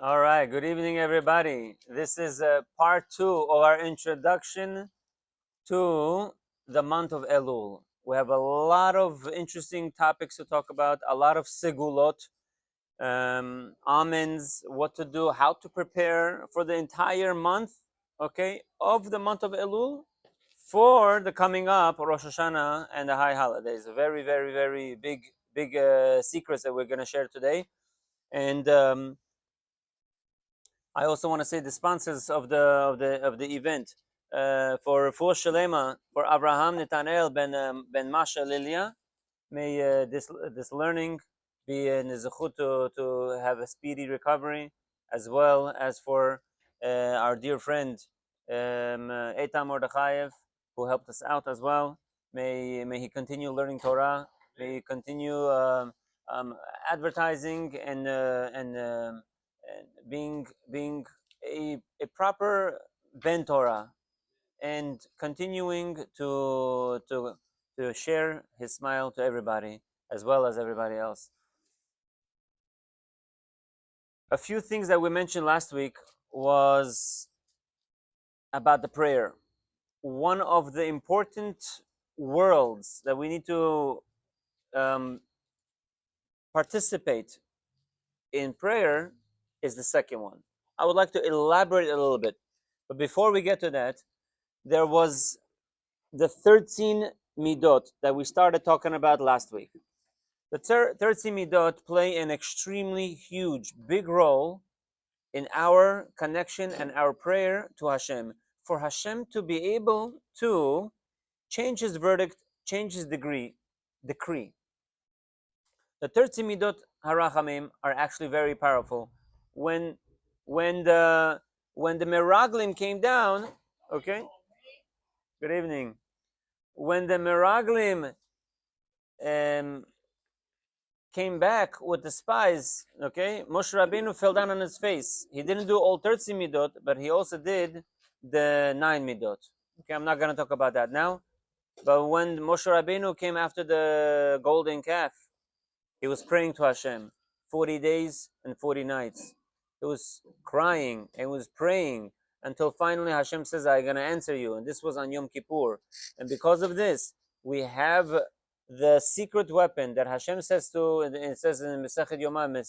All right, good evening, everybody. This is part two of our introduction to the month of Elul. We have a lot of interesting topics to talk about, a lot of segulot, almonds, what to do, how to prepare for the entire month, okay, of the month of Elul for the coming up Rosh Hashanah and the high holidays. Very, very, very big secrets that we're going to share today. And I also want to say the sponsors of the event for Refuah Shalema for Abraham Netanel ben Masha Lilia. May this learning be in zechut to have a speedy recovery, as well as for our dear friend Eitan Mordechaiv, who helped us out as well. May he continue learning Torah. May he continue um, advertising and being a proper ben Torah, and continuing to share his smile to everybody as well as everybody else. A few things that we mentioned last week was about the prayer. One of the important worlds that we need to um, participate in prayer is the second one. I would like to elaborate a little bit, but before we get to that, there was the 13 midot that we started talking about last week. The 13 midot play an extremely huge, big role in our connection and our prayer to Hashem, for Hashem to be able to change his verdict, change his decree. The 13 midot harachamim are actually very powerful. When when the meraglim came down, okay. Good evening. When the meraglim came back with the spies, okay, Moshe Rabbeinu fell down on his face. He didn't do all 13 midot, but he also did the 9 midot. Okay, I'm not going to talk about that now. But when Moshe Rabbeinu came after the golden calf, he was praying to Hashem 40 days and 40 nights. He was crying and was praying until finally Hashem says, I'm going to answer you. And this was on Yom Kippur. And because of this, we have the secret weapon that Hashem says to, it says in Mesechet Yomam, in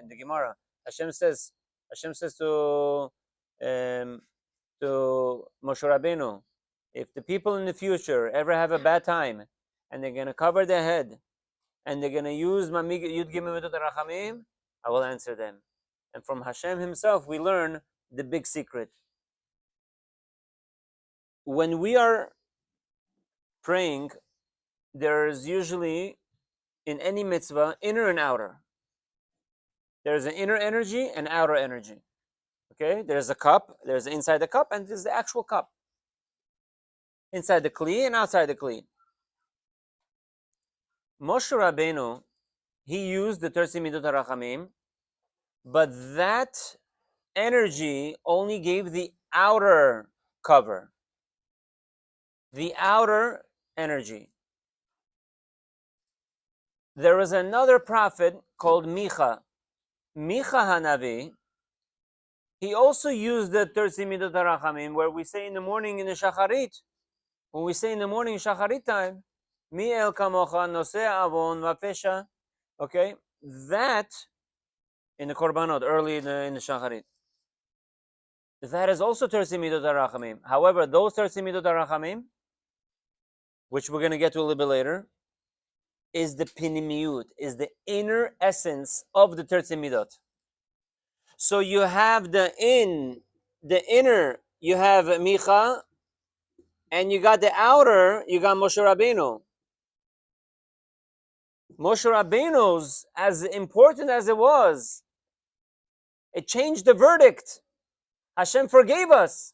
the Gemara, Hashem says to Moshe Rabbeinu, if the people in the future ever have a bad time and they're going to cover their head and they're going to use Yud Gimel Midot Rachamim, I will answer them. And from Hashem himself, we learn the big secret. When we are praying, there's usually, in any mitzvah, inner and outer. There's an inner energy and outer energy. Okay? There's a cup, there's inside the cup, and there's the actual cup. Inside the kli and outside the kli. Moshe Rabbeinu, he used the 13 Midot HaRachamim, but that energy only gave the outer cover, the outer energy. There was another prophet called Micha. Micha Hanavi, he also used the 13 Midot HaRachamim, where we say in the morning in the Shacharit, when we say in the morning Shacharit time, Mi el kamocha noseh avon vapesha, okay, that in the Korbanot, early in the Shacharit. That is also 13 Midot HaRachamim. However, those 13 Midot HaRachamim, which we're going to get to a little bit later, is the pinimiyut, is the inner essence of the 13 Midot. So you have the inner, you have Micha, and you got the outer, you got Moshe Rabbeinu. Moshe Rabbeinu's, as important as it was, it changed the verdict. Hashem forgave us.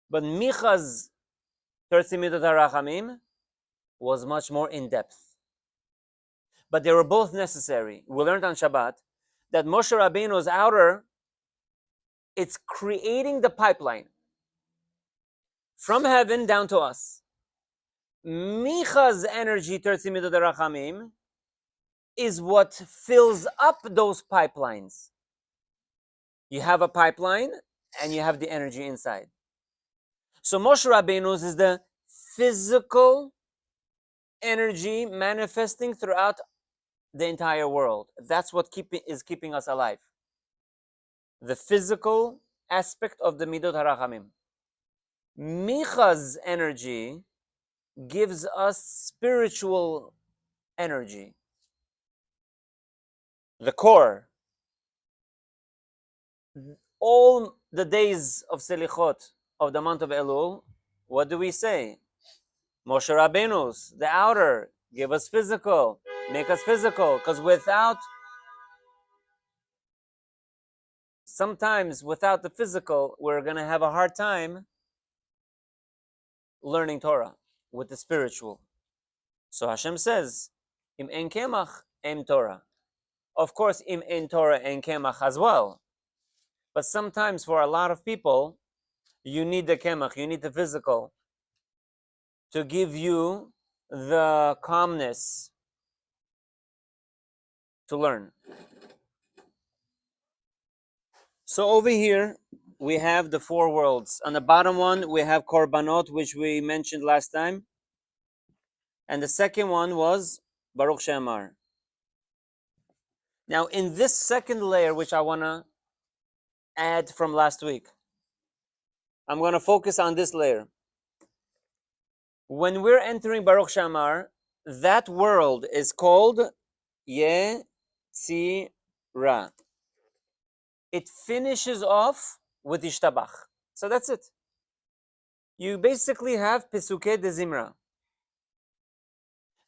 But Micha's 13 Midot HaRachamim was much more in depth. But they were both necessary. We learned on Shabbat that Moshe Rabbeinu's outer, it's creating the pipeline from heaven down to us. Micha's energy, 13 Midot HaRachamim, is what fills up those pipelines. You have a pipeline and you have the energy inside. So Moshe Rabbeinu's is the physical energy manifesting throughout the entire world. That's what is keeping us alive. The physical aspect of the Midot HaRachamim. Micha's energy gives us spiritual energy. The core. All the days of Selichot of the month of Elul, what do we say? Moshe Rabbeinu's, the outer, give us physical, make us physical, because sometimes without the physical, we're going to have a hard time learning Torah with the spiritual. So Hashem says, Im en kemach, em Torah. Of course, Im en Torah, en kemach as well. But sometimes for a lot of people, you need the kemach, you need the physical to give you the calmness to learn. So over here, we have the four worlds. On the bottom one, we have Korbanot, which we mentioned last time. And the second one was Baruch She'amar. Now, in this second layer, which I want to add from last week, I'm going to focus on this layer. When we're entering Baruch She'amar, that world is called Yetzirah. It finishes off with Ishtabach. So that's it. You basically have Pesukei de Zimra.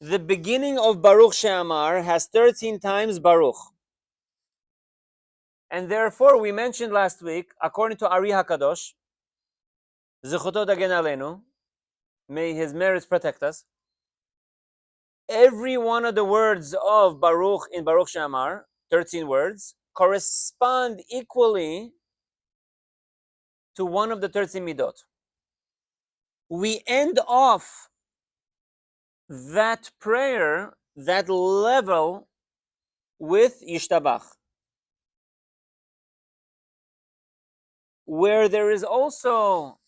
The beginning of Baruch She'amar has 13 times Baruch. And therefore, we mentioned last week, according to Ari HaKadosh, Zechuto Dagen Aleinu, may his merits protect us, every one of the words of Baruch in Baruch She'amar, 13 words, correspond equally to one of the 13 midot. We end off that prayer, that level, with Yishtabach, where there is also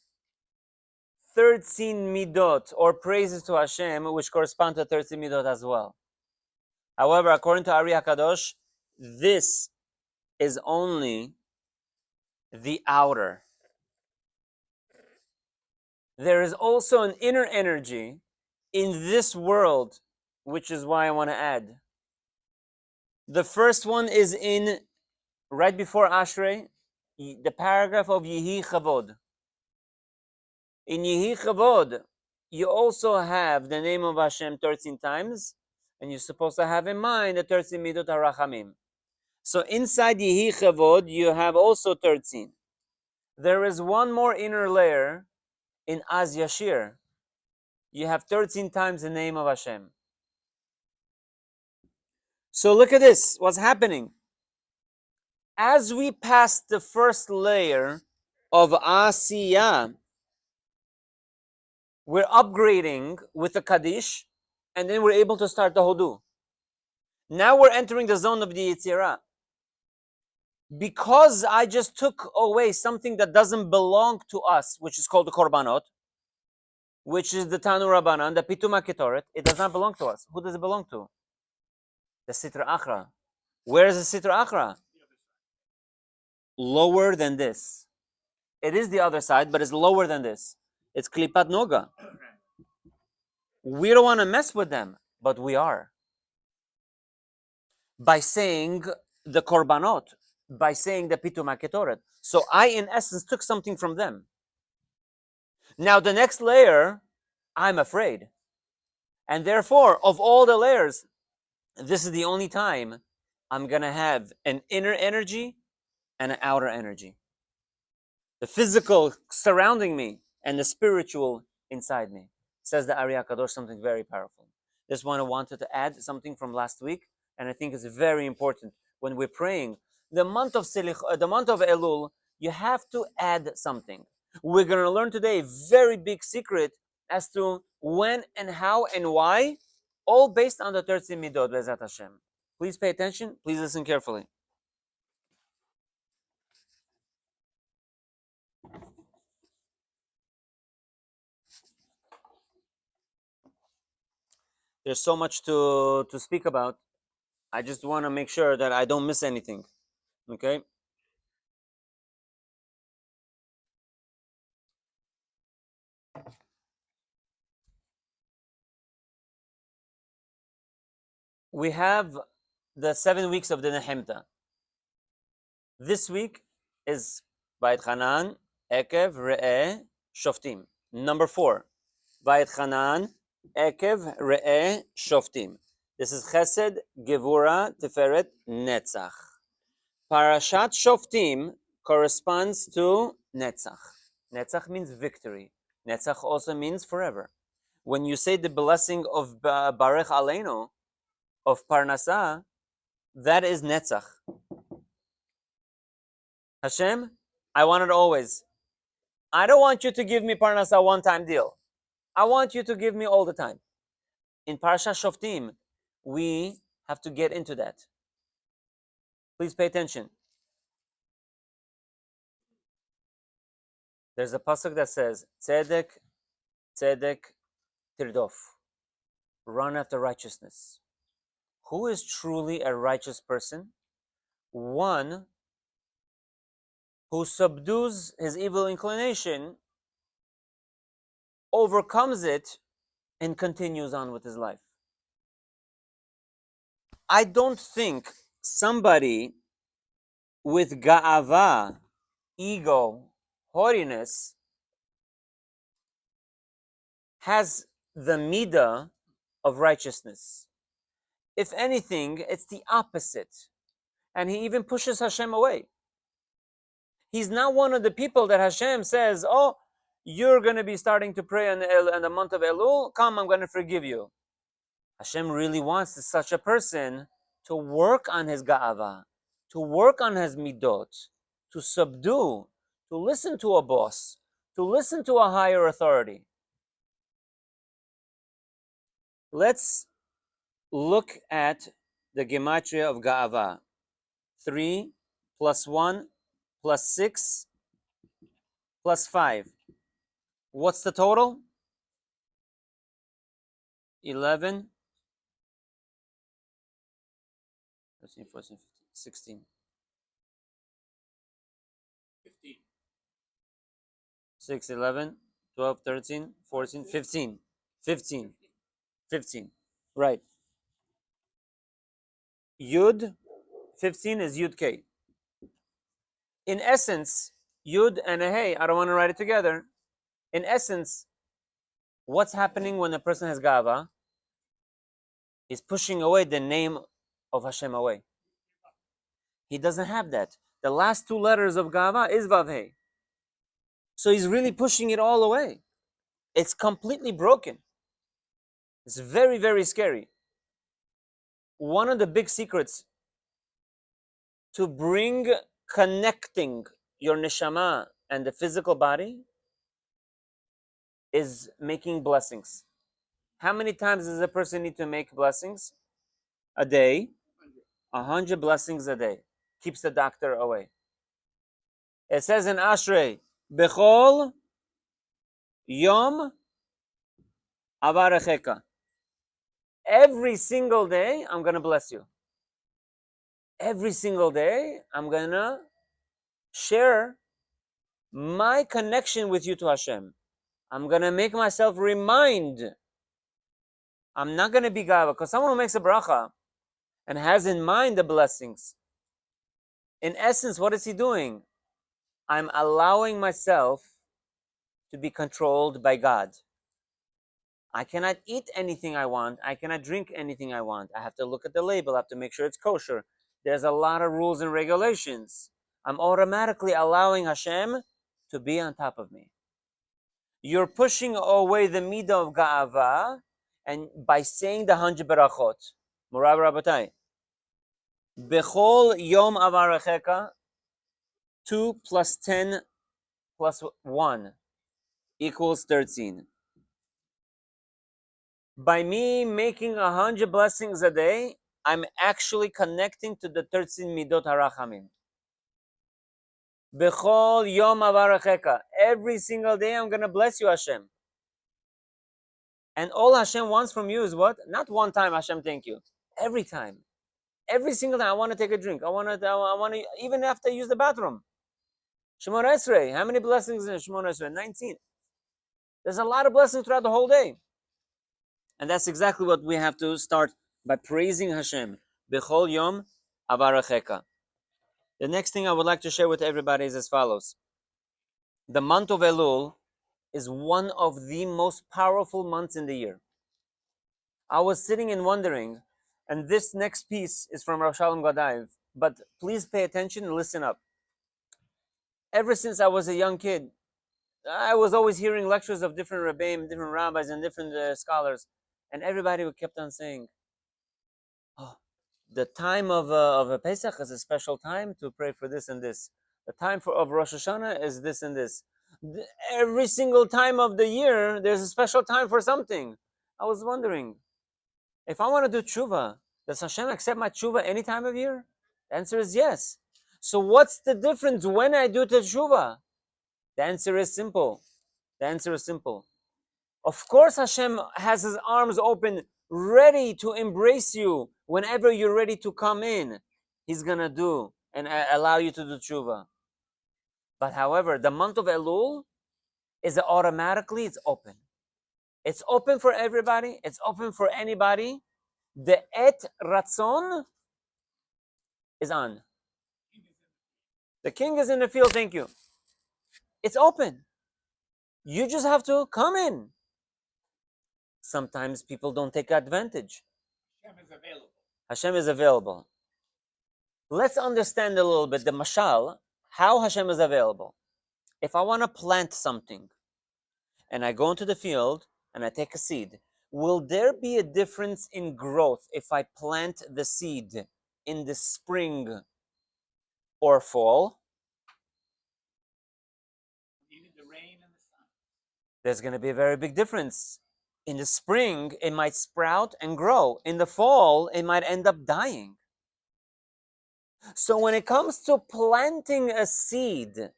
13 midot, or praises to Hashem, which correspond to 13 midot as well. However, according to Ari HaKadosh, this is only the outer. There is also an inner energy in this world, which is why I want to add. The first one is in, right before Ashrei, the paragraph of Yehi Chavod. In Yehi Chavod, you also have the name of Hashem 13 times, and you're supposed to have in mind the 13 Midot HaRachamim. So inside Yehi Chavod, you have also 13. There is one more inner layer in Az Yashir. You have 13 times the name of Hashem. So look at this, what's happening. As we pass the first layer of Asiyah, we're upgrading with the Kaddish, and then we're able to start the Hodu. Now we're entering the zone of the Yetzirah. Because I just took away something that doesn't belong to us, which is called the Korbanot, which is the Tanu Rabbanan, the Pitum HaKetoret, it does not belong to us. Who does it belong to? The Sitra Achra. Where is the Sitra Achra? Lower than this. It is the other side, but it's lower than this. It's Klipat Noga. We don't want to mess with them, but we are. By saying the Korbanot, by saying the Pitum HaKetoret. So I, in essence, took something from them. Now the next layer, I'm afraid. And therefore, of all the layers, this is the only time I'm going to have an inner energy and an outer energy. The physical surrounding me and the spiritual inside me. Says the Ari HaKadosh something very powerful. This one I wanted to add something from last week, and I think it's very important when we're praying. The month of Elul, you have to add something. We're going to learn today a very big secret as to when and how and why, all based on the 13 Midot, Be'ezat Hashem. Please pay attention. Please listen carefully. There's so much to speak about. I just want to make sure that I don't miss anything. Okay? We have the 7 weeks of the Nehemta. This week is Beit Hanan, Ekev, Re'eh, Shoftim. Number 4, Beit Hanan, Ekev, Re'eh, Shoftim. This is Chesed, Gevura, Tiferet, Netzach. Parashat Shoftim corresponds to Netzach. Netzach means victory. Netzach also means forever. When you say the blessing of Barech Aleinu, of Parnasah, that is Netzach. Hashem, I want it always. I don't want you to give me Parnasah one-time deal. I want you to give me all the time. In Parashat Shoftim, we have to get into that. Please pay attention. There's a pasuk that says, Tzedek, Tzedek, Tirdof. Run after righteousness. Who is truly a righteous person? One who subdues his evil inclination, overcomes it, and continues on with his life. I don't think somebody with ga'ava, ego, haughtiness, has the midah of righteousness. If anything, it's the opposite. And he even pushes Hashem away. He's not one of the people that Hashem says, oh, you're going to be starting to pray in the month of Elul. Come, I'm going to forgive you. Hashem really wants such a person to work on his ga'ava, to work on his midot, to subdue, to listen to a boss, to listen to a higher authority. Let's look at the gematria of ga'ava. 3 plus 1 plus 6 plus 5. What's the total? 11, 13, 14, 15, 16. 15. 6, 11, 12, 13, 14, 15. 15. 15. Right. Yud, 15 is Yud K. In essence, Yud and a Hey, I don't want to write it together. In essence, what's happening when a person has Gava? He's pushing away the name of Hashem away. He doesn't have that. The last 2 letters of Gava is Vav Hey. So he's really pushing it all away. It's completely broken. It's very, very scary. One of the big secrets to bring connecting your neshama and the physical body is making blessings. How many times does a person need to make blessings? A day. 100 blessings a day. Keeps the doctor away. It says in Ashrei, Bechol Yom Avarecheka. Every single day, I'm going to bless you. Every single day, I'm going to share my connection with you to Hashem. I'm going to make myself remind. I'm not going to be gava. Because someone who makes a bracha and has in mind the blessings, in essence, what is he doing? I'm allowing myself to be controlled by God. I cannot eat anything I want. I cannot drink anything I want. I have to look at the label. I have to make sure it's kosher. There's a lot of rules and regulations. I'm automatically allowing Hashem to be on top of me. You're pushing away the midah of ga'ava, and by saying the 100 berachot, Murav Rabotai, Bechol Yom Avarecheka, 2 plus 10 plus 1 equals 13. By me making 100 blessings a day, I'm actually connecting to the 13 midot harachamim. Bechol yom avaracheka. Every single day I'm going to bless you, Hashem. And all Hashem wants from you is what? Not one time, Hashem, thank you. Every time. Every single time I want to take a drink. I want to, even after I use the bathroom. Shemon Esrei. How many blessings in Shemon Esrei? 19. There's a lot of blessings throughout the whole day. And that's exactly what we have to start by praising Hashem. Bechol yom avaracheka. The next thing I would like to share with everybody is as follows. The month of Elul is one of the most powerful months in the year. I was sitting and wondering, and this next piece is from Rav Shalom Gadaev, but please pay attention and listen up. Ever since I was a young kid, I was always hearing lectures of different rabbeim, different rabbis, and different scholars, and everybody kept on saying, "Oh, the time of a Pesach is a special time to pray for this and this. The time of Rosh Hashanah is this and this. Every single time of the year, there's a special time for something." I was wondering, if I want to do tshuva, does Hashem accept my tshuva any time of year? The answer is yes. So what's the difference when I do the tshuva? The answer is simple. The answer is simple. Of course, Hashem has his arms open, ready to embrace you whenever you're ready to come in. He's going to do and allow you to do tshuva. But however, the month of Elul is automatically, it's open. It's open for everybody. It's open for anybody. The Et Ratzon is on. The king is in the field, thank you. It's open. You just have to come in. Sometimes people don't take advantage. Hashem is available. Hashem is available. Let's understand a little bit the mashal, how Hashem is available. If I want to plant something, and I go into the field, and I take a seed, will there be a difference in growth if I plant the seed in the spring or fall? You need the rain and the sun. There's going to be a very big difference. In the spring, it might sprout and grow. In the fall, it might end up dying. So when it comes to planting a seed,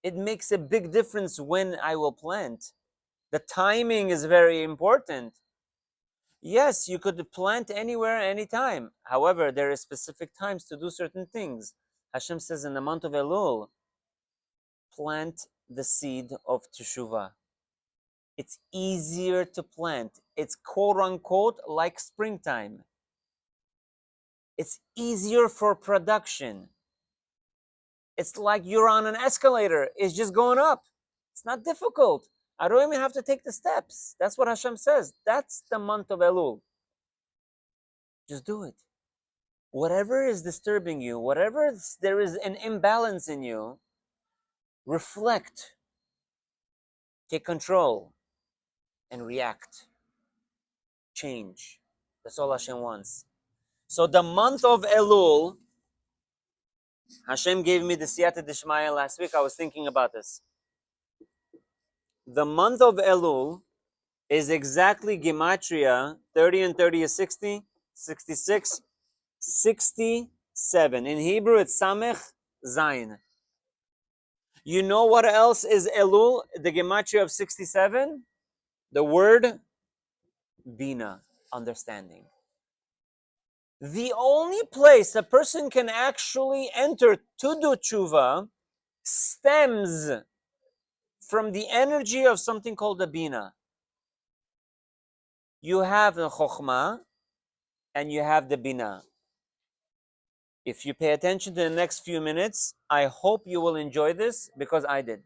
it makes a big difference when I will plant. The timing is very important. Yes, you could plant anywhere, anytime. However, there are specific times to do certain things. Hashem says in the month of Elul, plant the seed of Teshuvah. It's easier to plant. It's quote unquote like springtime. It's easier for production. It's like you're on an escalator. It's just going up. It's not difficult. I don't even have to take the steps. That's what Hashem says. That's the month of Elul. Just do it. Whatever is disturbing you, whatever there is an imbalance in you, reflect, take control, and react. Change. That's all Hashem wants. So the month of Elul, Hashem gave me the Siyata Dishmaya last week. I was thinking about this. The month of Elul is exactly Gematria. 30 and 30 is 60, 66, 67. In Hebrew, it's Samech Zayin. You know what else is Elul, the Gematria of 67? The word Bina, understanding. The only place a person can actually enter to do tshuva stems from the energy of something called the Bina. You have the Chokhmah and you have the Bina. If you pay attention to the next few minutes, I hope you will enjoy this because I did.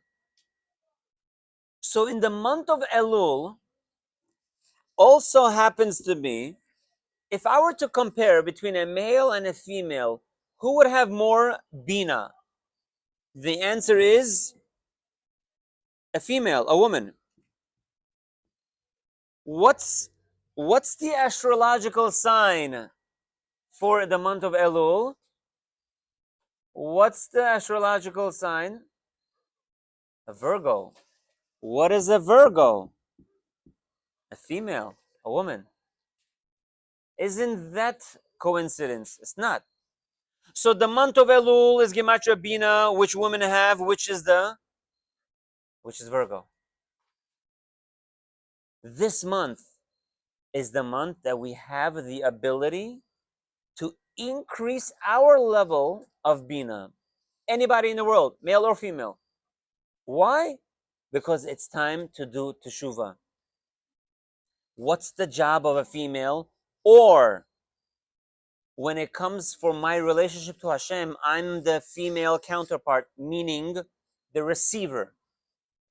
So in the month of Elul, also happens to be, if I were to compare between a male and a female, who would have more Bina? The answer is a female, a woman. What's the astrological sign for the month of Elul? What's the astrological sign? A Virgo. What is a Virgo? A female, a woman. Isn't that coincidence. It's not. So the month of Elul is Gematria Bina, which women have, which is Virgo. This month is the month that we have the ability to increase our level of Bina. Anybody in the world, male or female. Why? Because it's time to do teshuvah. What's the job of a female? Or when it comes for my relationship to Hashem, I'm the female counterpart, meaning the receiver.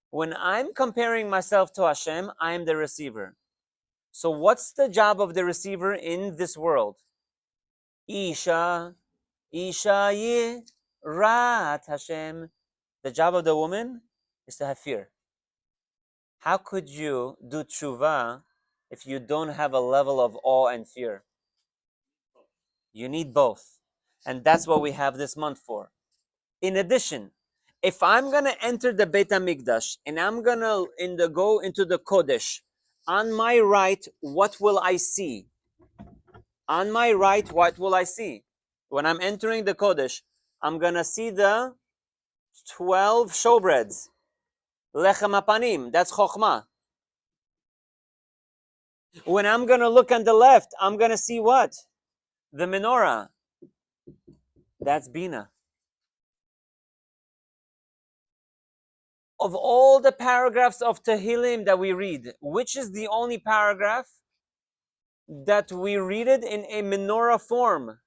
When I'm comparing myself to Hashem, I'm the receiver. So what's the job of the receiver in this world? Isha, Isha Rat Hashem. The job of the woman is to have fear. How could you do tshuva if you don't have a level of awe and fear? You need both. And that's what we have this month for. In addition, if I'm going to enter the Beit HaMikdash and I'm going to go into the Kodesh, on my right, what will I see? On my right, what will I see? When I'm entering the Kodesh, I'm going to see the 12 showbreads. Lechem hapanim, that's Chokhmah. When I'm going to look on the left, I'm going to see what? The menorah. That's Bina. Of all the paragraphs of Tehillim that we read, which is the only paragraph that we read it in a menorah form?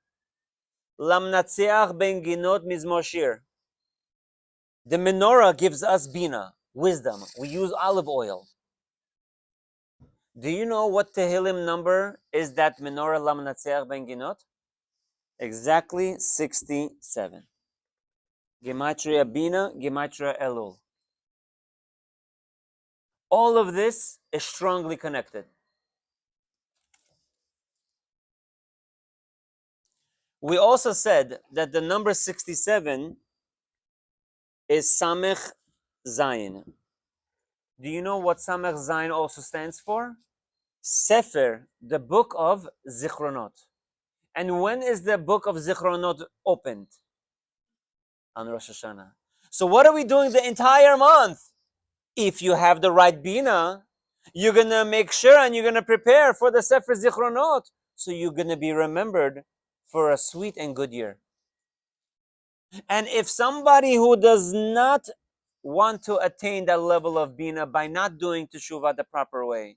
Lamnatseach ben ginot mizmor shir. The menorah gives us Bina, wisdom. We use olive oil. Do you know what Tehillim number is that menorah Lamnatseach ben ginot? Exactly 67. Gematria Bina, Gematria Elul. All of this is strongly connected. We also said that the number 67 is Samech Zayin. Do you know what Samech Zayin also stands for? Sefer, the book of Zichronot. And when is the book of Zichronot opened? On Rosh Hashanah. So what are we doing the entire month? If you have the right Bina, you're going to make sure and you're going to prepare for the Sefer Zichronot. So you're going to be remembered for a sweet and good year. And if somebody who does not want to attain that level of Bina by not doing Teshuvah the proper way,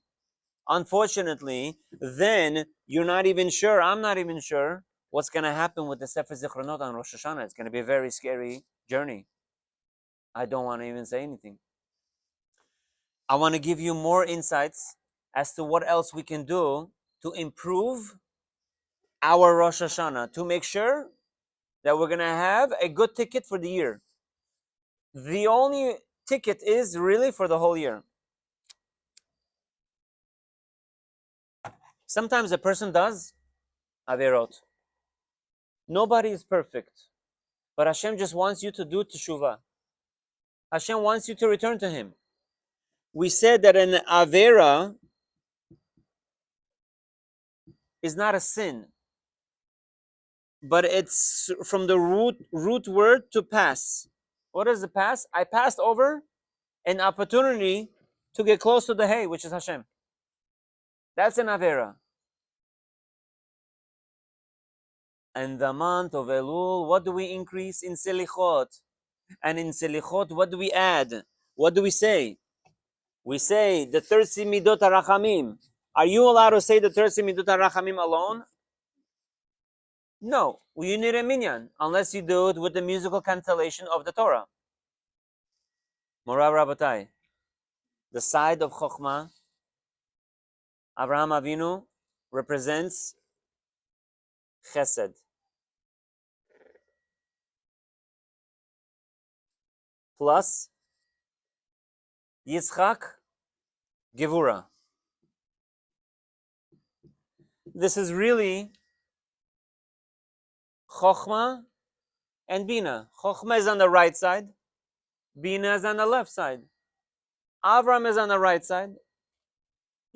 unfortunately, then you're not even sure, I'm not even sure, what's going to happen with the Sefer Zichronot on Rosh Hashanah. It's going to be a very scary journey. I don't want to even say anything. I want to give you more insights as to what else we can do to improve our Rosh Hashanah, to make sure that we're going to have a good ticket for the year. The only ticket is really for the whole year. Sometimes a person does averot. Nobody is perfect. But Hashem just wants you to do teshuvah. Hashem wants you to return to Him. We said that an avera is not a sin, but it's from the root word to pass. What is the pass? I passed over an opportunity to get close to the hay, which is Hashem. That's an avera. And the month of Elul, what do we increase in selichot? And in selichot, what do we add? What do we say? We say the 30 midot harachamim. Are you allowed to say the 30 midot harachamim alone? No, you need a minyan, unless you do it with the musical cantillation of the Torah. Morav Rabotai, the side of Chokhmah, Abraham Avinu represents Chesed. Plus Yitzchak, Gevura. This is really Chokhmah and Bina. Chokhmah is on the right side. Bina is on the left side. Avram is on the right side.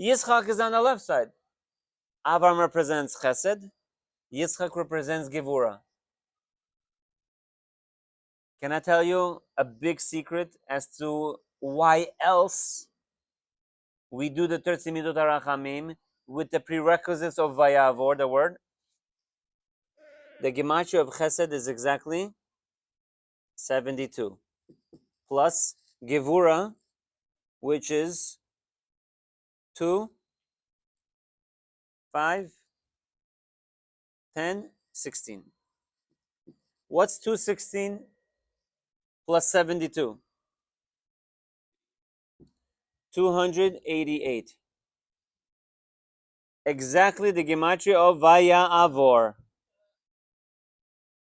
Yitzchak is on the left side. Avram represents Chesed. Yitzchak represents Gevura. Can I tell you a big secret as to why else we do the 13 Midot HaRachamim with the prerequisites of Vayavor, the word? The gematria of Chesed is exactly 72. Plus Gevura, which is 2, 5, 10, 16. What's 216 plus 72? 288. Exactly the gematria of Vayavor.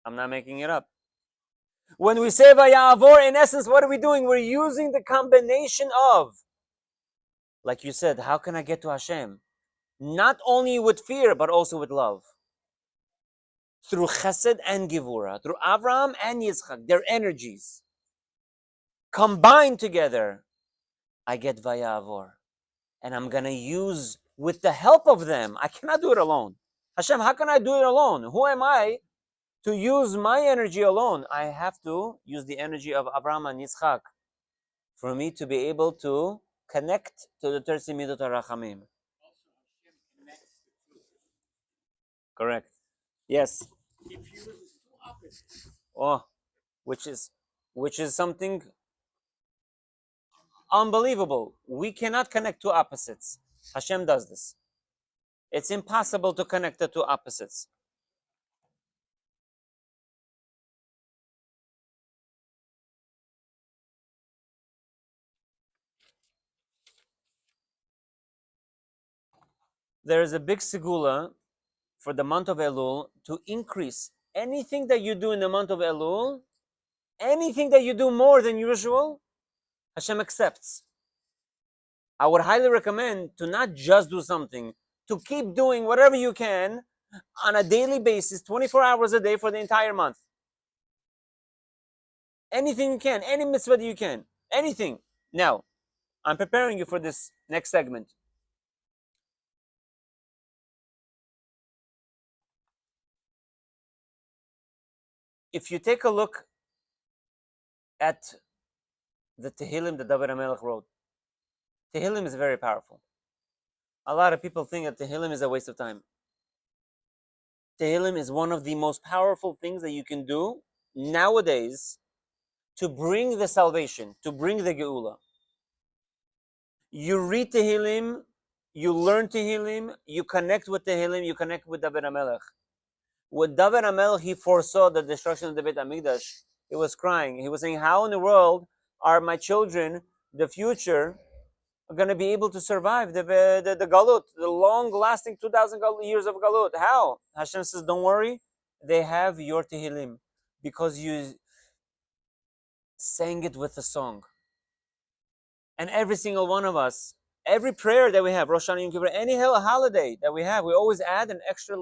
I'm not making it up. When we say Vayavor, in essence, what are we doing? We're using the combination of, like you said, how can I get to Hashem? Not only with fear, but also with love. Through Chesed and Gevura, through Avraham and Yitzchak, their energies combined together, I get Vayavor. And I'm going to use, with the help of them, I cannot do it alone. Hashem, how can I do it alone? Who am I to use my energy alone? I have to use the energy of Abraham and Yitzchak for me to be able to connect to the 13 Midot HaRachamim. Also, Hashem connects the two. Correct. Yes. He fuses two opposites. Oh, which is something unbelievable. We cannot connect two opposites. Hashem does this. It's impossible to connect the two opposites. There is a big segula for the month of Elul to increase anything that you do in the month of Elul, anything that you do more than usual, Hashem accepts. I would highly recommend to not just do something, to keep doing whatever you can on a daily basis, 24 hours a day for the entire month. Anything you can, any mitzvah that you can, anything. Now, I'm preparing you for this next segment. If you take a look at the Tehillim that David HaMelech wrote, Tehillim is very powerful. A lot of people think that Tehillim is a waste of time. Tehillim is one of the most powerful things that you can do nowadays to bring the salvation, to bring the Geula. You read Tehillim, you learn Tehillim, you connect with Tehillim, you connect with David HaMelech. With David HaMelech, he foresaw the destruction of the Beit HaMikdash. He was crying. He was saying, how in the world are my children, the future, going to be able to survive the Galut, the long-lasting 2,000 years of Galut? How? Hashem says, don't worry, they have your Tehillim, because you sang it with a song. And every single one of us, every prayer that we have, Rosh Hashanah, Yom Kippur, any holiday that we have, we always add an extra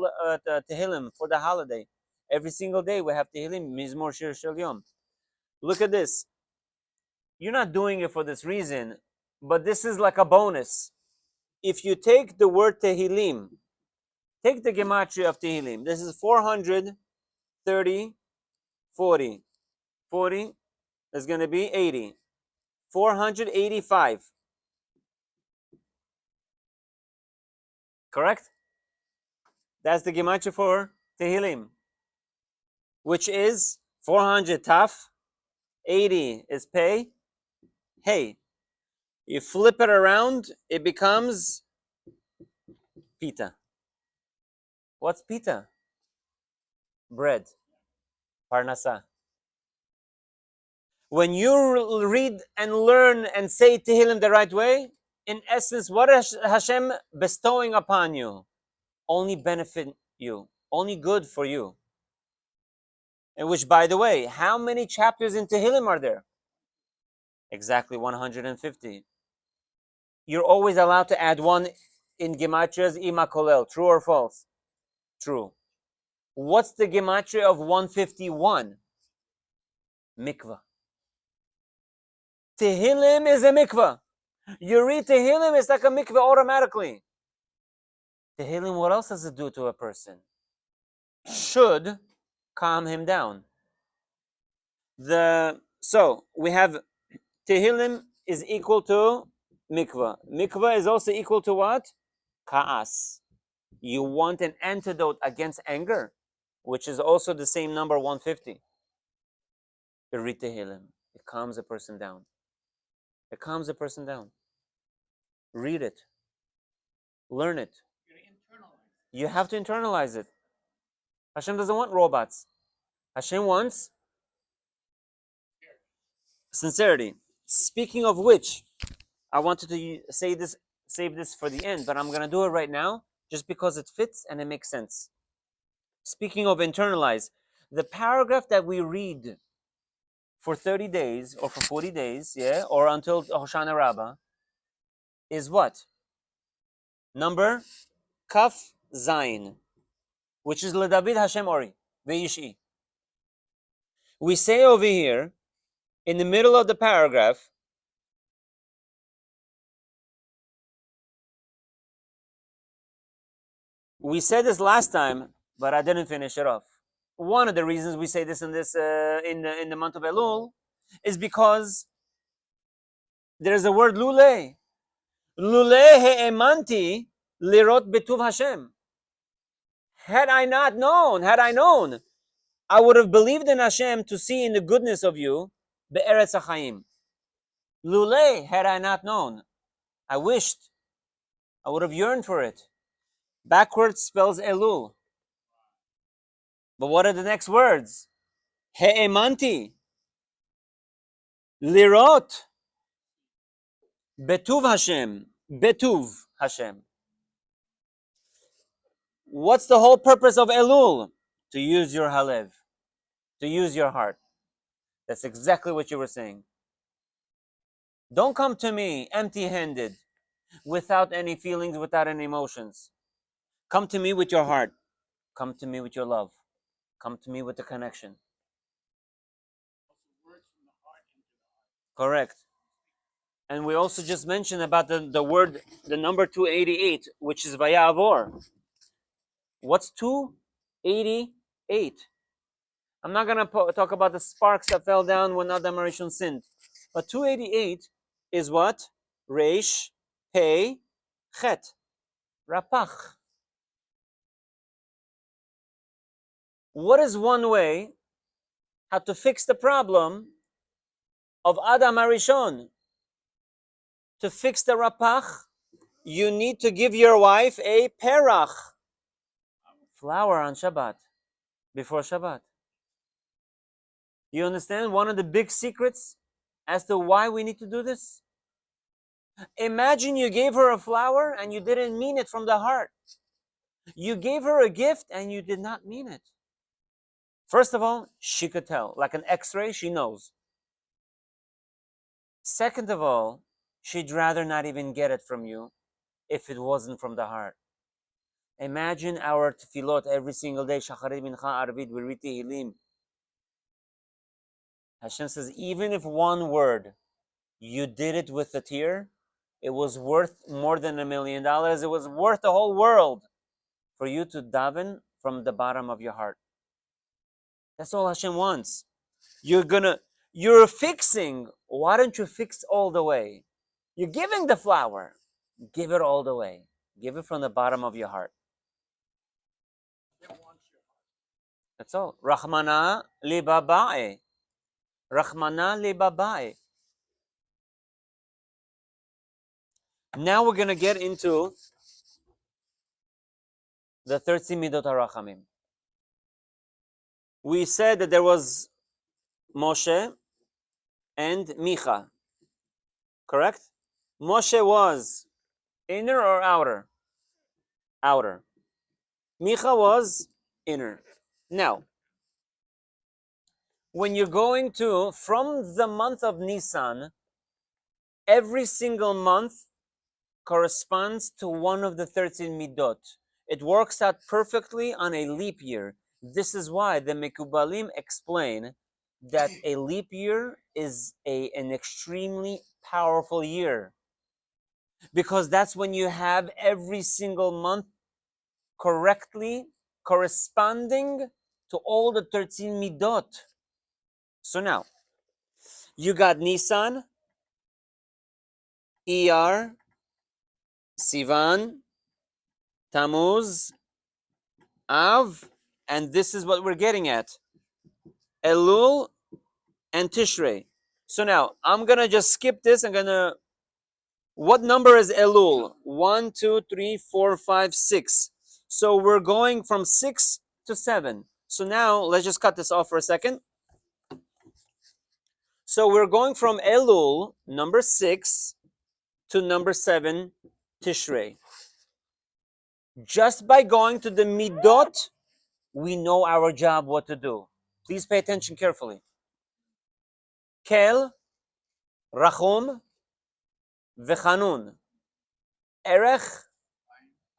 Tehillim for the holiday. Every single day we have Tehillim, Mizmor Shir Shel Yom. Look at this. You're not doing it for this reason, but this is like a bonus. If you take the word Tehillim, take the gematria of Tehillim. This is 430, 40. 40 is going to be 80. 485. Correct? That's the gematria for Tehillim, which is 400 taf, 80 is pei, hey. You flip it around, it becomes pita. What's pita? Bread. Parnasa. When you read and learn and say Tehillim the right way, in essence, what is Hashem bestowing upon you? Only benefit you, only good for you. And which, by the way, how many chapters in Tehillim are there? Exactly 150. You're always allowed to add one in Gematria's Ima Kolel. True or false? True. What's the Gematria of 151? Mikvah. Tehillim is a mikvah. You read Tehillim, it's like a mikvah automatically. Tehillim, what else does it do to a person? should calm him down. So we have Tehillim is equal to mikvah. Mikvah is also equal to what? Ka'as. You want an antidote against anger, which is also the same number 150. You read Tehillim. It calms a person down. It calms a person down. Read it. Learn it. You have to internalize it. Hashem doesn't want robots. Hashem wants sincerity. Speaking of which, I wanted to save this for the end, but I'm going to do it right now just because it fits and it makes sense. Speaking of internalize, the paragraph that we read for 30 days or for 40 days, yeah, or until Hoshana Rabbah, is what? Number Kaf Zayin, which is LeDavid Hashem Ori, Ve'yishi. We say over here, in the middle of the paragraph, we said this last time, but I didn't finish it off. One of the reasons we say this in the month of Elul is because there's a word lule. Lule he'emanti lirot betuv Hashem. Had I known, I would have believed in Hashem to see in the goodness of you, be'eretz hachayim. Lule, had I not known, I wished, I would have yearned for it. Backwards spells Elul. But what are the next words? He'emanti. Lirot. Betuv Hashem. Betuv Hashem. What's the whole purpose of Elul? To use your halev. To use your heart. That's exactly what you were saying. Don't come to me empty-handed, without any feelings, without any emotions. Come to me with your heart. Come to me with your love. Come to me with the connection. Correct. And we also just mentioned about the word, the number 288, which is Vayavor. What's 288? I'm not going to talk about the sparks that fell down when Adam Arishon sinned. But 288 is what? Reish, Pei, Chet, Rapach. What is one way how to fix the problem of Adam Arishon? To fix the Rapach, you need to give your wife a perach, flower on Shabbat, before Shabbat. You understand one of the big secrets as to why we need to do this? Imagine you gave her a flower and you didn't mean it from the heart. You gave her a gift and you did not mean it. First of all, she could tell. Like an x-ray, she knows. Second of all, she'd rather not even get it from you if it wasn't from the heart. Imagine our tefillot every single day. Shacharit, Mincha, Arvit, we read Tehillim. Hashem says, even if one word, you did it with a tear, it was worth more than $1 million. It was worth the whole world for you to daven from the bottom of your heart. That's all Hashem wants. You're fixing. Why don't you fix all the way? You're giving the flower. Give it all the way. Give it from the bottom of your heart. That's all. Rahmana libabae. Rahmana libabae. Now we're going to get into the 13 Midot HaRachamim. We said that there was Moshe and Micha. Correct? Moshe was inner or outer? Outer. Micha was inner. Now, when you're going to, from the month of Nisan, every single month corresponds to one of the 13 midot. It works out perfectly on a leap year. This is why the Mekubalim explain that a leap year is an extremely powerful year. Because that's when you have every single month correctly corresponding to all the 13 midot. So now, you got Nisan, Iyar, Sivan, Tammuz, Av, and this is what we're getting at. Elul and Tishrei. So now, I'm going to just skip this. What number is Elul? 1, 2, 3, 4, 5, 6. So we're going from 6 to 7. So now, let's just cut this off for a second. So we're going from Elul, number 6, to number 7, Tishrei. Just by going to the midot, we know our job, what to do. Please pay attention carefully. Kel, Rachum, Vechanun. Erech,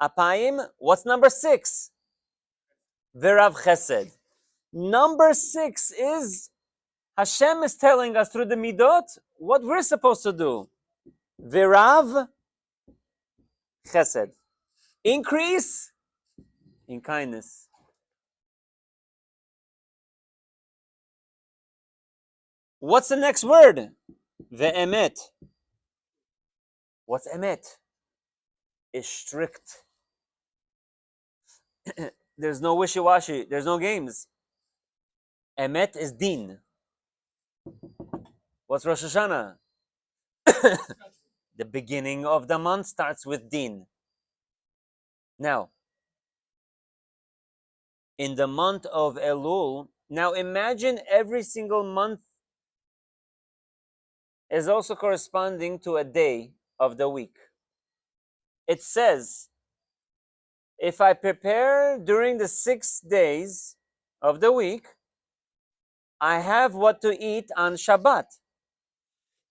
Apayim. What's number 6? Verav Chesed. Number 6 is Hashem is telling us through the midot what we're supposed to do. Verav Chesed. Increase in kindness. What's the next word? Ve'emet. What's emet? Is strict. There's no wishy-washy. There's no games. Emet is din. What's Rosh Hashanah? The beginning of the month starts with din. Now, in the month of Elul, now imagine every single month is also corresponding to a day of the week. It says, if I prepare during the 6 days of the week, I have what to eat on Shabbat.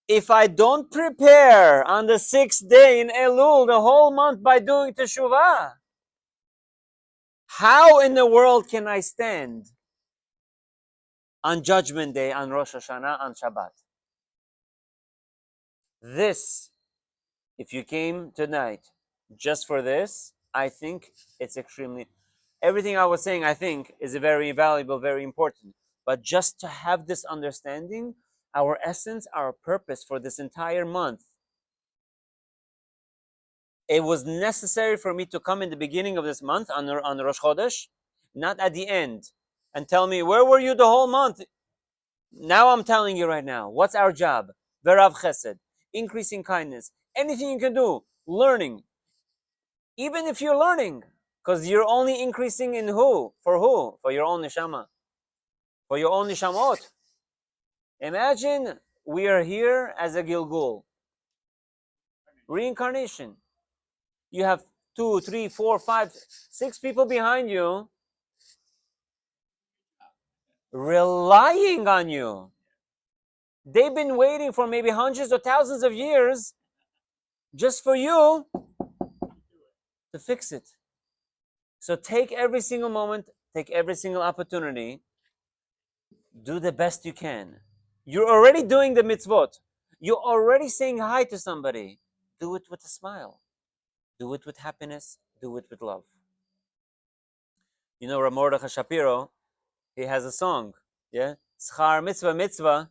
If I don't prepare on the 6th day in Elul the whole month by doing teshuvah, how in the world can I stand on Judgment Day, on Rosh Hashanah, on Shabbat? This, if you came tonight just for this, I think it's extremely... Everything I was saying, I think, is very valuable, very important. But just to have this understanding, our essence, our purpose for this entire month, it was necessary for me to come in the beginning of this month on Rosh Chodesh, not at the end, and tell me, where were you the whole month? Now I'm telling you right now, what's our job? Verav Chesed, increasing kindness, anything you can do, learning. Even if you're learning, because you're only increasing in who? For who? For your own neshama. For your own neshamot. Imagine we are here as a Gilgul. Reincarnation. You have 2, 3, 4, 5, 6 people behind you relying on you. They've been waiting for maybe hundreds or thousands of years just for you to fix it. So take every single moment, take every single opportunity, do the best you can. You're already doing the mitzvot. You're already saying hi to somebody. Do it with a smile. Do it with happiness. Do it with love. You know, Rav Mordechai Shapiro, he has a song. Yeah? Schar mitzvah mitzvah.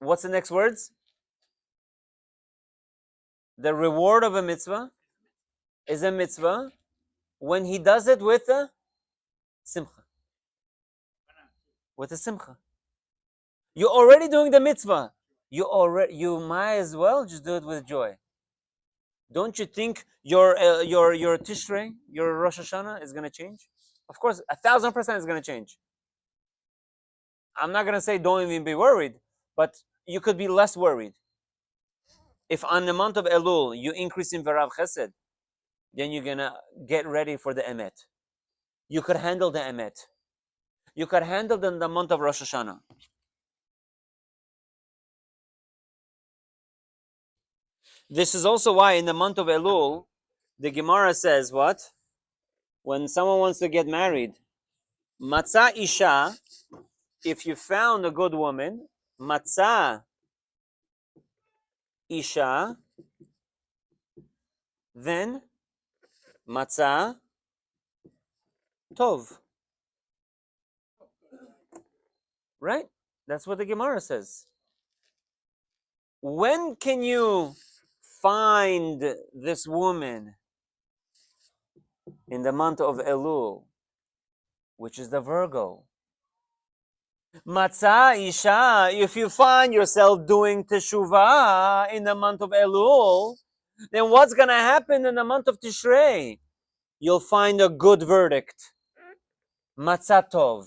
What's the next words? The reward of a mitzvah is a mitzvah when he does it with a simcha. With a simcha. You're already doing the mitzvah. You might as well just do it with joy. Don't you think your Tishrei, your Rosh Hashanah is going to change? Of course, 1,000% is going to change. I'm not going to say don't even be worried, but you could be less worried. If on the month of Elul you increase in Verav Chesed, then you're going to get ready for the Emet. You could handle the Emet. You could handle the month of Rosh Hashanah. This is also why in the month of Elul, the Gemara says what? When someone wants to get married, Matzah Isha, if you found a good woman, Matzah Isha, then Matzah tov. Right? That's what the Gemara says. When can you find this woman? In the month of Elul, which is the Virgo. Matzah Isha, if you find yourself doing teshuvah in the month of Elul, then what's going to happen in the month of Tishrei? You'll find a good verdict. Matzah tov.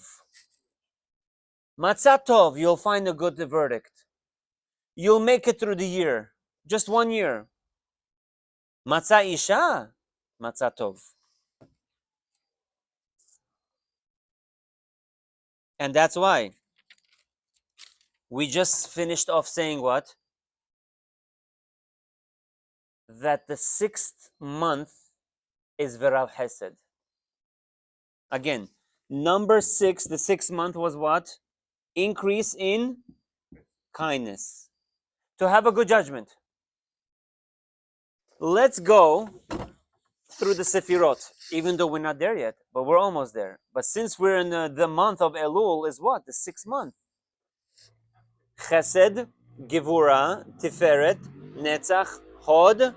Matzah tov, you'll find a good verdict. You'll make it through the year. Just 1 year. Matzah Isha, Matzah tov. And that's why we just finished off saying what? That the 6th month is Verav Hesed. Again, number 6, the 6th month was what? Increase in kindness. To have a good judgment. Let's go through the Sefirot, even though we're not there yet, but we're almost there. But since we're in the month of Elul, is what? The 6th month. Chesed, Gevura, Tiferet, Netzach, Hod.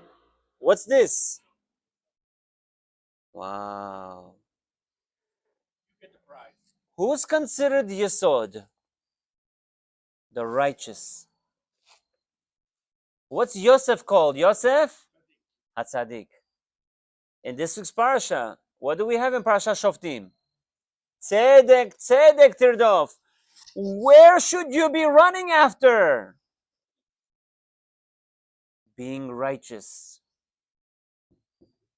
What's this? Wow. You get the prize. Who's considered Yesod? The righteous. What's Yosef called? Yosef? Hatzadik. In this week's parasha, what do we have in Parasha Shoftim? Tzedek, tzedek tirdof. Where should you be running after? Being righteous.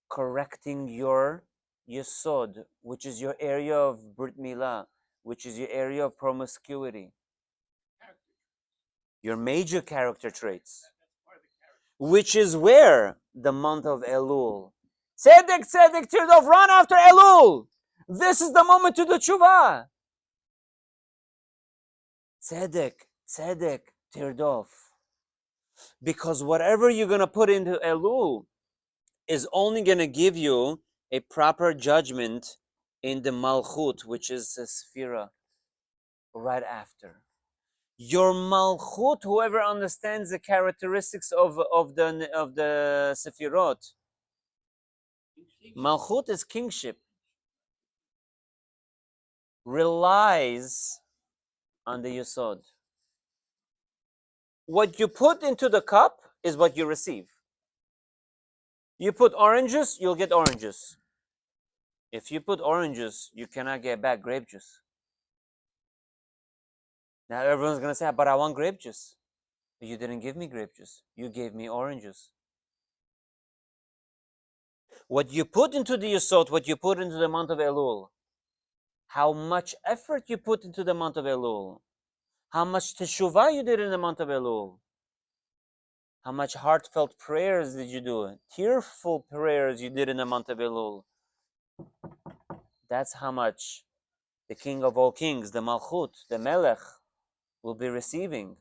Correcting your yesod, which is your area of Brit Milah, which is your area of promiscuity. Your major character traits. Which is where? The month of Elul. Tzedek, tzedek tirdof, run after Elul. This is the moment to do tshuva. Tzedek, tzedek tirdof. Because whatever you're going to put into Elul is only going to give you a proper judgment in the Malchut, which is the Sphira, right after. Your Malchut, whoever understands the characteristics of the Sephirot, Malchut is kingship, relies on the Yesod. What you put into the cup is what you receive. You put oranges, you'll get oranges. If you put oranges, you cannot get back grape juice. Now everyone's going to say, but I want grape juice. But you didn't give me grape juice. You gave me oranges. What you put into the Yesod, what you put into the month of Elul, how much effort you put into the month of Elul, how much teshuvah you did in the month of Elul, how much heartfelt prayers did you do, tearful prayers you did in the month of Elul. That's how much the King of all kings, the Malchut, the Melech, will be receiving.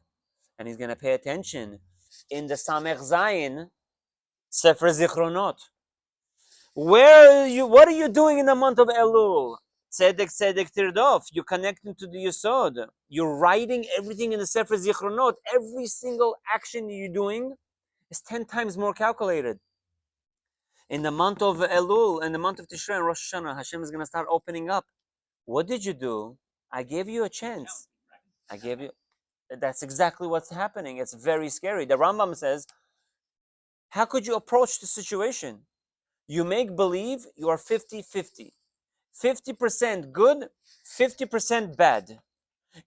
And he's going to pay attention in the Samech Zayin, Sefer Zichronot. What are you doing in the month of Elul? Tzedek, tzedek tirdof. You're connecting to the Yesod. You're writing everything in the Sefer Zichronot. Every single action you're doing is 10 times more calculated. In the month of Elul, in the month of Tishrei and Rosh Hashanah, Hashem is going to start opening up. What did you do? I gave you a chance. I gave you. That's exactly what's happening. It's very scary. The Rambam says, how could you approach the situation? You make believe you are 50-50. 50% good, 50% bad.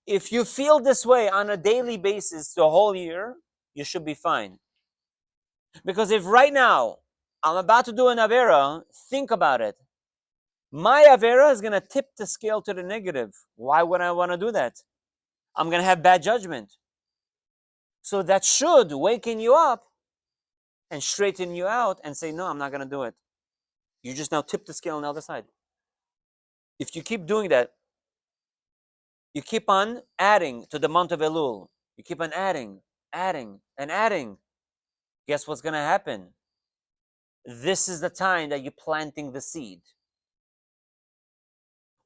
If you feel this way on a daily basis the whole year, you should be fine. Because if right now I'm about to do an Avera, think about it. My Avera is going to tip the scale to the negative. Why would I want to do that? I'm going to have bad judgment. So that should waken you up and straighten you out and say, no, I'm not going to do it. You just now tip the scale on the other side. If you keep doing that, you keep on adding to the month of Elul. You keep on adding, and adding. Guess what's going to happen? This is the time that you're planting the seed.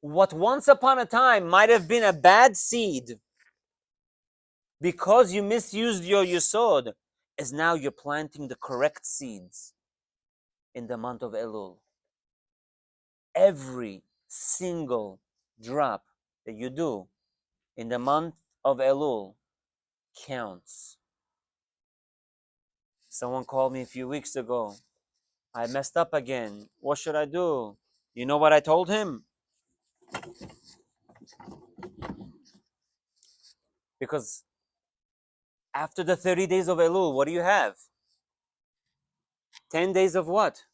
What once upon a time might have been a bad seed because you misused your yesod, is now you're planting the correct seeds in the month of Elul. Every single drop that you do in the month of Elul counts. Someone called me a few weeks ago. I messed up again. What should I do? You know what I told him? Because after the 30 days of Elul, what do you have? 10 days of what?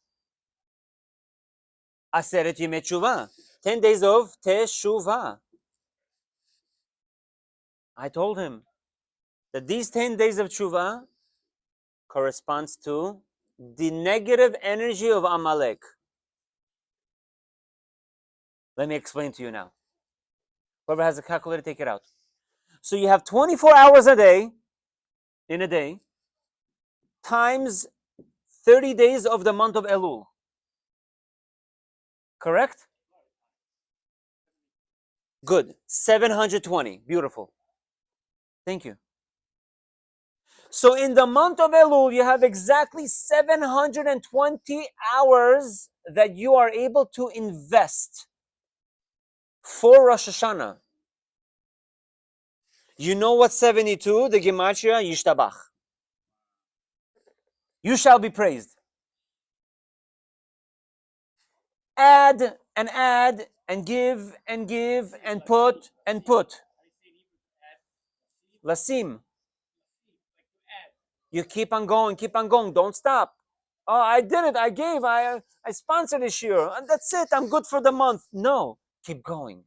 Aseret Yemei Teshuvah. 10 days of Teshuvah. I told him that these 10 days of Teshuvah corresponds to the negative energy of Amalek. Let me explain to you now. Whoever has a calculator, take it out. So you have 24 hours a day, in a day, times 30 days of the month of Elul. Correct? Good. 720. Beautiful. Thank you. So in the month of Elul, you have exactly 720 hours that you are able to invest for Rosh Hashanah. You know what 72, the Gematria, Yishtabach. You shall be praised. Add and give and put and put. Lasim. You keep on going, don't stop. Oh, I did it, I gave, I sponsored this year, and that's it, I'm good for the month. No, keep going.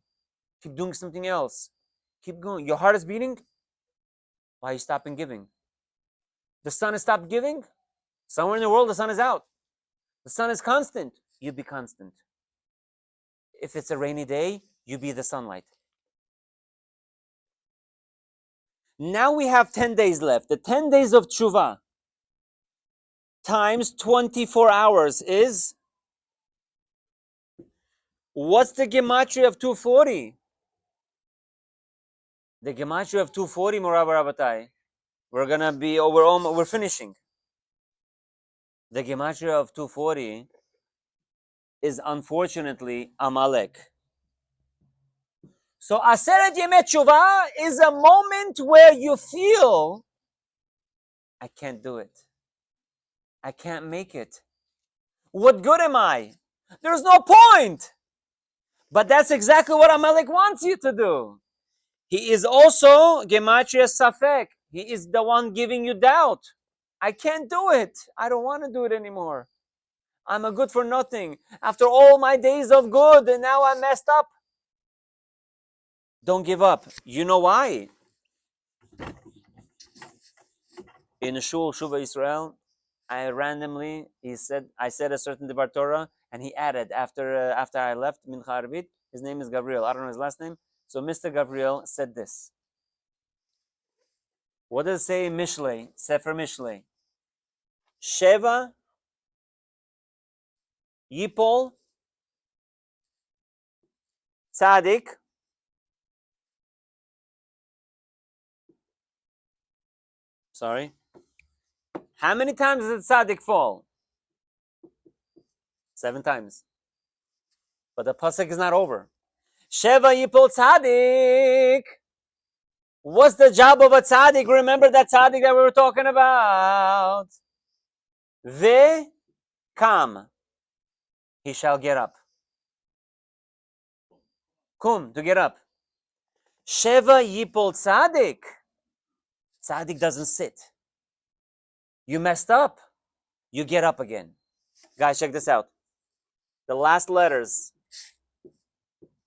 Keep doing something else. Keep going. Your heart is beating? Why are you stopping giving? The sun has stopped giving? Somewhere in the world, the sun is out. The sun is constant. You be constant. If it's a rainy day, you be the sunlight. Now we have 10 days left. The 10 days of tshuva times 24 hours is, what's the gematria of 240? The gematria of 240, Morava Rabatai. We're gonna be over. We're finishing. The gematria of 240 is unfortunately Amalek. So Aseret Yemei Teshuvah is a moment where you feel, I can't do it. I can't make it. What good am I? There's no point. But that's exactly what Amalek wants you to do. He is also Gematria Safek. He is the one giving you doubt. I can't do it. I don't want to do it anymore. I'm a good for nothing. After all my days of good, and now I messed up. Don't give up. You know why? In Shul Shuva Israel, I said a certain Devar Torah, and he added after I left Mincha Arvit, his name is Gabriel. I don't know his last name. So Mr. Gabriel said this. What does it say in Mishlei, Sefer Mishlei? Sheva Yipol Tzadik Sorry. How many times did Tzaddik fall? 7 times. But the pasuk is not over. Sheva Yipol Tzaddik. What's the job of a tzaddik? Remember that tzaddik that we were talking about? Ve kam. He shall get up. Kum, to get up. Sheva Yipol Tzaddik. Tzaddik doesn't sit. You messed up. You get up again. Guys, check this out. The last letters.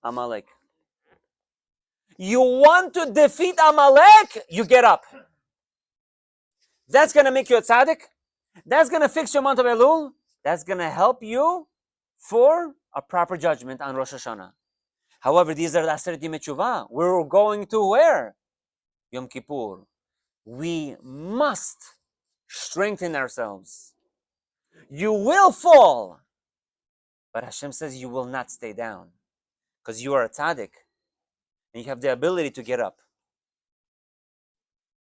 Amalek. You want to defeat Amalek? You get up. That's going to make you a tzaddik. That's going to fix your month of Elul. That's going to help you for a proper judgment on Rosh Hashanah. However, these are the Aseret Yemei Teshuvah. We're going to where? Yom Kippur. We must strengthen ourselves. You will fall. But Hashem says you will not stay down. Because you are a tzaddik. And you have the ability to get up.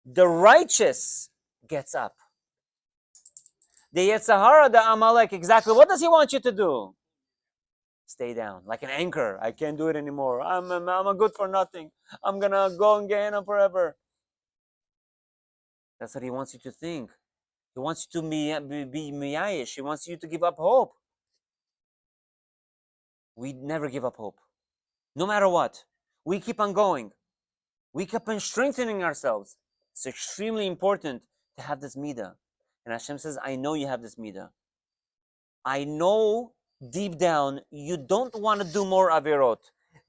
The righteous gets up. The Yetzirah, the Amalek, exactly what does he want you to do? Stay down, like an anchor. I can't do it anymore. I'm a good for nothing. I'm going to go and Gehenna forever. That's what he wants you to think. He wants you to be miyayish. He wants you to give up hope. We never give up hope. No matter what. We keep on going. We keep on strengthening ourselves. It's extremely important to have this midah. And Hashem says, I know you have this midah. I know deep down you don't want to do more avirot.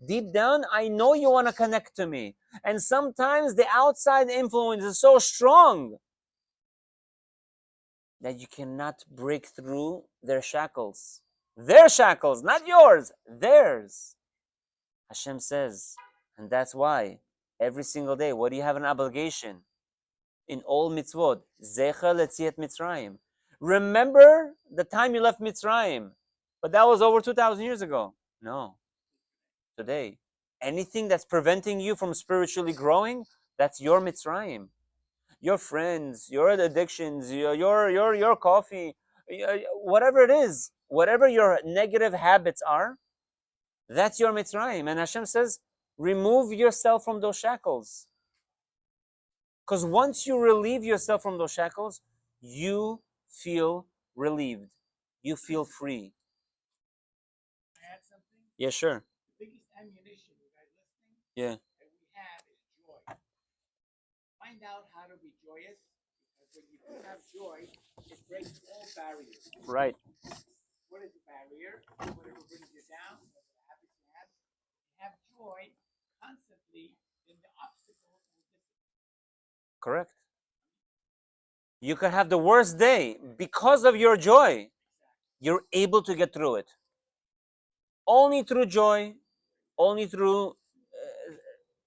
Deep down, I know you want to connect to me. And sometimes the outside influence is so strong that you cannot break through their shackles. Their shackles, not yours, theirs. Hashem says, and that's why every single day, what do you have an obligation? In all mitzvot, Zecha Letziat Mitzrayim. Remember the time you left Mitzrayim, but that was over 2,000 years ago. No, today. Anything that's preventing you from spiritually growing, that's your Mitzrayim. Your friends, your addictions, your coffee, whatever it is, whatever your negative habits are, that's your Mitzrayim. And Hashem says, remove yourself from those shackles. Because once you relieve yourself from those shackles, you feel relieved. You feel free. Can I add something? Yeah, sure. The biggest ammunition, you guys listening, Yeah. that we have is joy. Find out how to be joyous, because when you do have joy, it breaks all barriers. Right. What is a barrier? Whatever brings you down, whatever habits you have. Have joy constantly, then the obstacle will disappear. Correct. You could have the worst day because of your joy. You're able to get through it. Only through joy, only through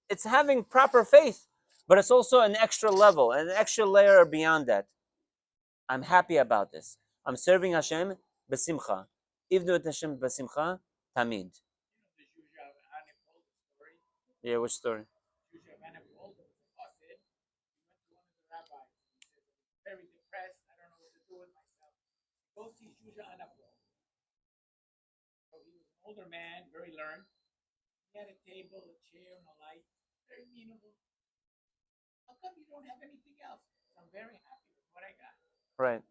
it's having proper faith, but it's also an extra level, an extra layer beyond that. I'm happy about this. I'm serving Hashem besimcha. Ivnu et Hashem besimcha tamid. The Shusha of Anipol story. Yeah, which story? Shusha of Anipol was a chassid. He went to one of the rabbis. He said, I'm very depressed. I don't know what to do with myself. Go see Shusha Anipol. So he was an older man, very learned. He had a table, a chair, and a light. Very amenable. How come you don't have anything else? I'm very happy with what I got. Right.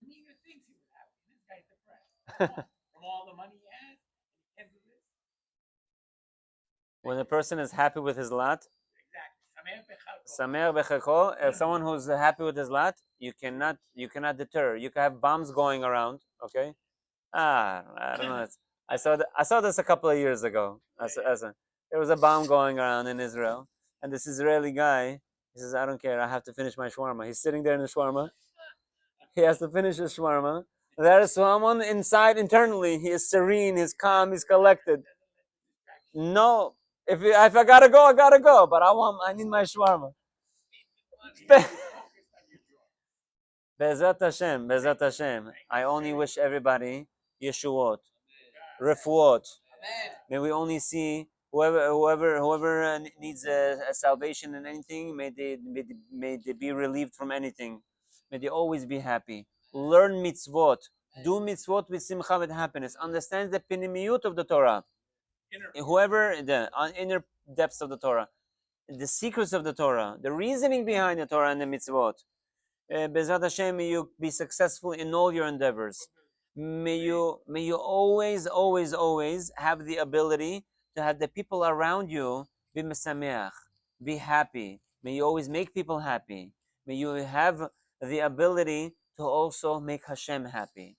Meaner thinks he was happy. This guy's depressed. From all the money he has, he can't do this. When a person is happy with his lot, Exactly. Samer bechako, if someone who's happy with his lot, you cannot deter. You can have bombs going around, okay? I don't know. I saw this a couple of years ago. There was a bomb going around in Israel, and this Israeli guy, he says, I don't care, I have to finish my shawarma. He's sitting there in the shawarma. He has to finish his shawarma. There is someone inside, internally, he is serene, he's calm, he's collected. No, if I gotta go, I gotta go. But I need my shawarma. Bezrat Hashem, Bezrat Hashem. I only wish everybody Yeshuot, Refuot. May we only see whoever needs a salvation in anything. May they be relieved from anything. May they always be happy. Learn mitzvot. Do mitzvot with simcha, with happiness. Understand the pinimiyut of the Torah. Whoever the inner depths of the Torah, the secrets of the Torah, the reasoning behind the Torah and the mitzvot. Bezrat Hashem, may you be successful in all your endeavors. May you always, always, always have the ability to have the people around you be mesameach, be happy. May you always make people happy. May you have the ability to also make Hashem happy.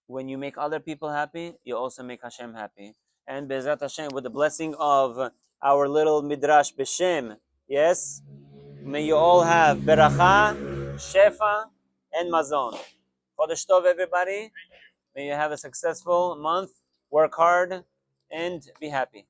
When you make other people happy, you also make Hashem happy. And Bezrat Hashem, with the blessing of our little midrash BiShem, yes, may you all have beracha, shefa, and mazon. Chodesh Tov, everybody. May you have a successful month. Work hard and be happy.